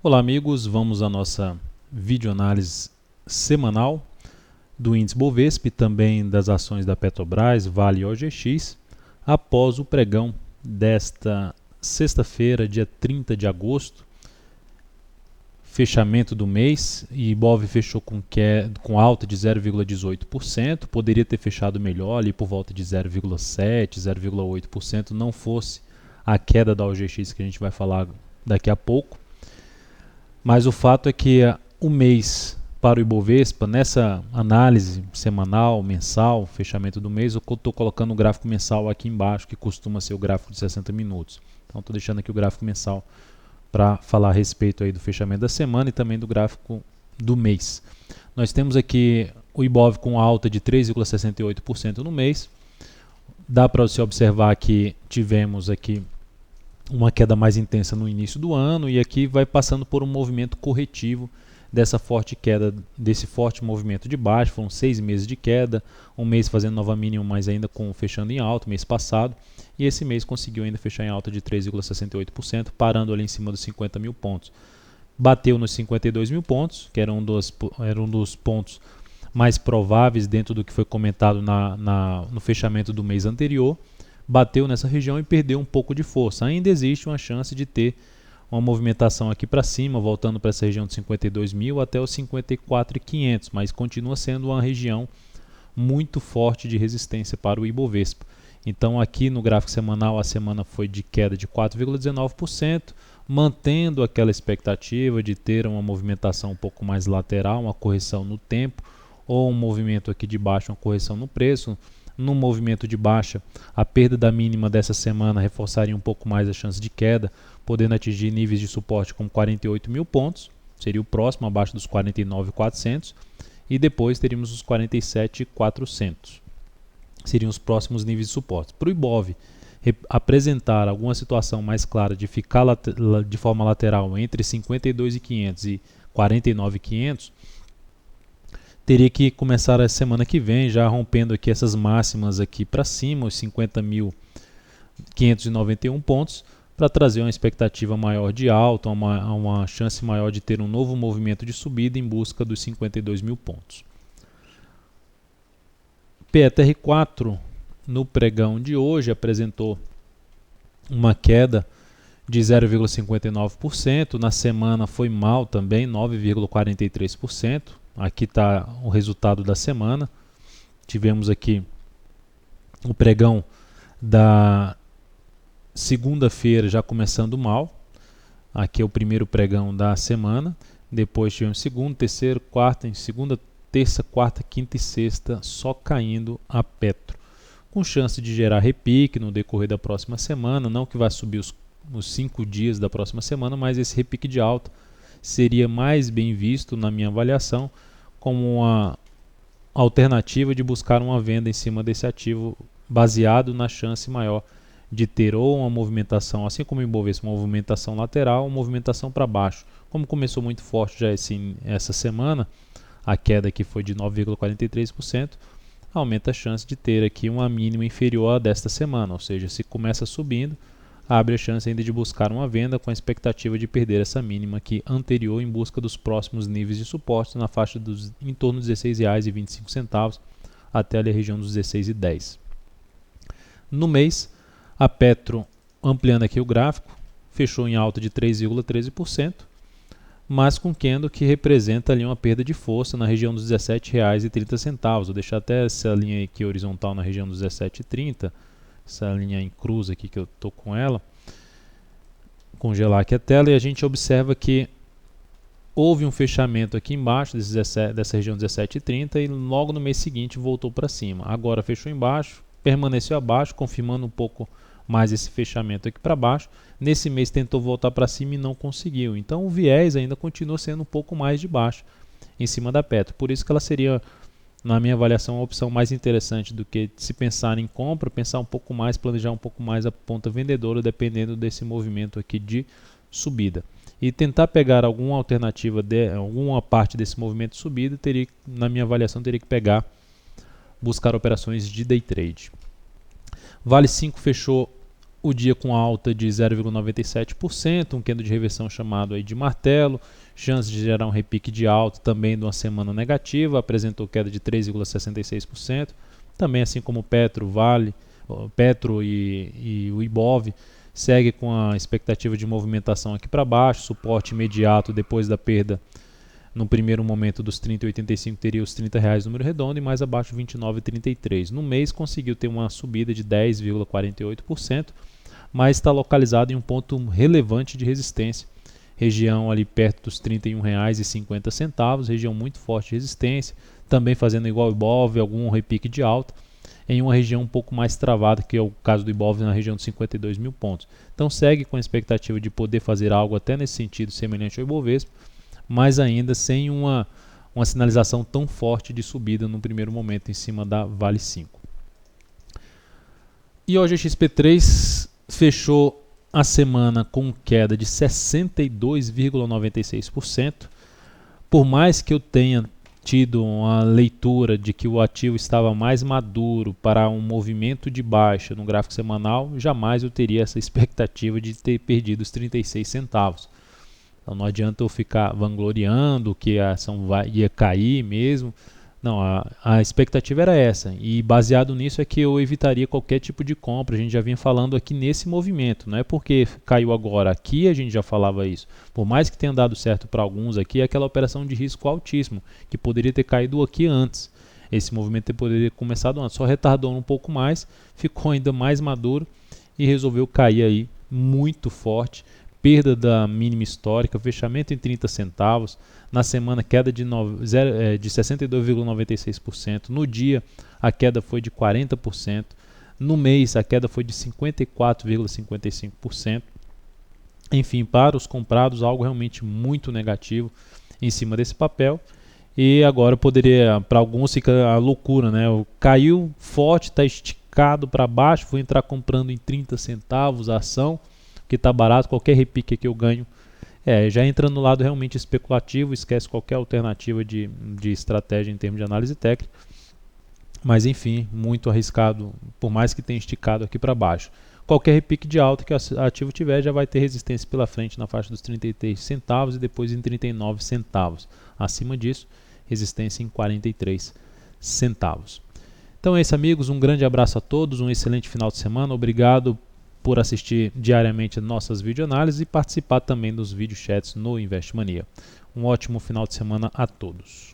Olá amigos, vamos à nossa videoanálise semanal do índice Bovespa e também das ações da Petrobras, Vale e OGX, após o pregão desta sexta-feira, dia 30 de agosto, fechamento do mês, e Ibov fechou com alta de 0,18%, poderia ter fechado melhor ali por volta de 0,7%, 0,8%, não fosse a queda da OGX que a gente vai falar daqui a pouco. Mas o fato é que o mês para o Ibovespa, nessa análise semanal, mensal, fechamento do mês, eu estou colocando o gráfico mensal aqui embaixo, que costuma ser o gráfico de 60 minutos. Então estou deixando aqui o gráfico mensal para falar a respeito aí do fechamento da semana e também do gráfico do mês. Nós temos aqui o Ibov com alta de 3,68% no mês. Dá para você observar que tivemos aqui uma queda mais intensa no início do ano e aqui vai passando por um movimento corretivo dessa forte queda, desse forte movimento de baixo. Foram 6 meses de queda, um mês fazendo nova mínima, mas ainda fechando em alta, mês passado, e esse mês conseguiu ainda fechar em alta de 3,68%, parando ali em cima dos 50 mil pontos. Bateu nos 52 mil pontos, que era um dos pontos mais prováveis dentro do que foi comentado no fechamento do mês anterior. Bateu nessa região e perdeu um pouco de força. Ainda existe uma chance de ter uma movimentação aqui para cima, voltando para essa região de 52 mil até os 54.500, mas continua sendo uma região muito forte de resistência para o Ibovespa. Então aqui no gráfico semanal a semana foi de queda de 4,19%, mantendo aquela expectativa de ter uma movimentação um pouco mais lateral, uma correção no tempo, ou um movimento aqui de baixo, uma correção no preço. No movimento de baixa, a perda da mínima dessa semana reforçaria um pouco mais a chance de queda, podendo atingir níveis de suporte como 48 mil pontos, seria o próximo, abaixo dos 49.400, e depois teríamos os 47.400, seriam os próximos níveis de suporte. Para o Ibov apresentar alguma situação mais clara de ficar de forma lateral entre 52.500 e 49.500, teria que começar a semana que vem já rompendo aqui essas máximas aqui para cima, os 50.591 pontos, para trazer uma expectativa maior de alta, uma chance maior de ter um novo movimento de subida em busca dos 52 mil pontos. PETR4 no pregão de hoje apresentou uma queda de 0,59%, na semana foi mal também, 9,43%. Aqui está o resultado da semana. Tivemos aqui o pregão da segunda-feira já começando mal. Aqui é o primeiro pregão da semana. Depois tivemos segundo, terceiro, quarta, em segunda, terça, quarta, quinta e sexta só caindo a Petro, com chance de gerar repique no decorrer da próxima semana. Não que vai subir os 5 dias da próxima semana, mas esse repique de alta seria mais bem visto, na minha avaliação, como uma alternativa de buscar uma venda em cima desse ativo, baseado na chance maior de ter ou uma movimentação, assim como o Ibovespa, uma movimentação lateral, uma movimentação para baixo. Como começou muito forte já essa semana, a queda aqui foi de 9,43%, aumenta a chance de ter aqui uma mínima inferior a desta semana, ou seja, se começa subindo, abre a chance ainda de buscar uma venda com a expectativa de perder essa mínima aqui anterior em busca dos próximos níveis de suporte na faixa em torno de R$ 16,25 até ali a região dos 16,10. No mês, a Petro, ampliando aqui o gráfico, fechou em alta de 3,13%, mas com candle que representa ali uma perda de força na região dos R$ 17,30. Vou deixar até essa linha aqui horizontal na região dos R$ 17,30, essa linha em cruz aqui que eu estou com ela, congelar aqui a tela, e a gente observa que houve um fechamento aqui embaixo dessa região 17,30 e logo no mês seguinte voltou para cima. Agora fechou embaixo, permaneceu abaixo, confirmando um pouco mais esse fechamento aqui para baixo. Nesse mês tentou voltar para cima e não conseguiu. Então o viés ainda continua sendo um pouco mais de baixo em cima da Petro. Por isso que ela seria, na minha avaliação, a opção mais interessante do que se pensar em compra, pensar um pouco mais, planejar um pouco mais a ponta vendedora, dependendo desse movimento aqui de subida. E tentar pegar alguma alternativa, alguma parte desse movimento de subida, na minha avaliação, teria que buscar operações de day trade. Vale 5 fechou o dia com alta de 0,97%, um candle de reversão chamado aí de martelo, chance de gerar um repique de alta também de uma semana negativa, apresentou queda de 3,66%, também assim como Petro, Vale, Petro e o Ibov, segue com a expectativa de movimentação aqui para baixo, suporte imediato depois da perda no primeiro momento dos 30,85 teria os R$30 número redondo e mais abaixo 29,33. No mês conseguiu ter uma subida de 10,48%, mas está localizado em um ponto relevante de resistência, região ali perto dos R$31,50, região muito forte de resistência, também fazendo igual o Ibov, algum repique de alta, em uma região um pouco mais travada, que é o caso do Ibov na região de 52 mil pontos. Então segue com a expectativa de poder fazer algo até nesse sentido semelhante ao Ibovespa, mas ainda sem uma sinalização tão forte de subida no primeiro momento em cima da Vale 5. E hoje a XP3 fechou a semana com queda de 62,96%. Por mais que eu tenha tido uma leitura de que o ativo estava mais maduro para um movimento de baixa no gráfico semanal, jamais eu teria essa expectativa de ter perdido os 36 centavos. Então não adianta eu ficar vangloriando que a ação ia cair mesmo. Não, a expectativa era essa. E baseado nisso é que eu evitaria qualquer tipo de compra. A gente já vinha falando aqui nesse movimento. Não é porque caiu agora aqui, a gente já falava isso. Por mais que tenha dado certo para alguns aqui, é aquela operação de risco altíssimo, que poderia ter caído aqui antes. Esse movimento poderia ter começado antes. Só retardou um pouco mais, ficou ainda mais maduro e resolveu cair aí muito forte. Perda da mínima histórica, fechamento em 30 centavos, na semana queda de 62,96%, no dia a queda foi de 40%, no mês a queda foi de 54,55%, enfim, para os comprados algo realmente muito negativo em cima desse papel. E agora poderia, para alguns fica a loucura, né? Caiu forte, está esticado para baixo, vou entrar comprando em 30 centavos a ação, que está barato, qualquer repique que eu ganho, já entra no lado realmente especulativo, esquece qualquer alternativa de estratégia em termos de análise técnica, mas enfim, muito arriscado, por mais que tenha esticado aqui para baixo. Qualquer repique de alta que o ativo tiver já vai ter resistência pela frente na faixa dos 33 centavos e depois em 39 centavos. Acima disso, resistência em 43 centavos. Então é isso, amigos, um grande abraço a todos, um excelente final de semana, obrigado por assistir diariamente nossas videoanálises e participar também dos videochats no Investmania. Um ótimo final de semana a todos.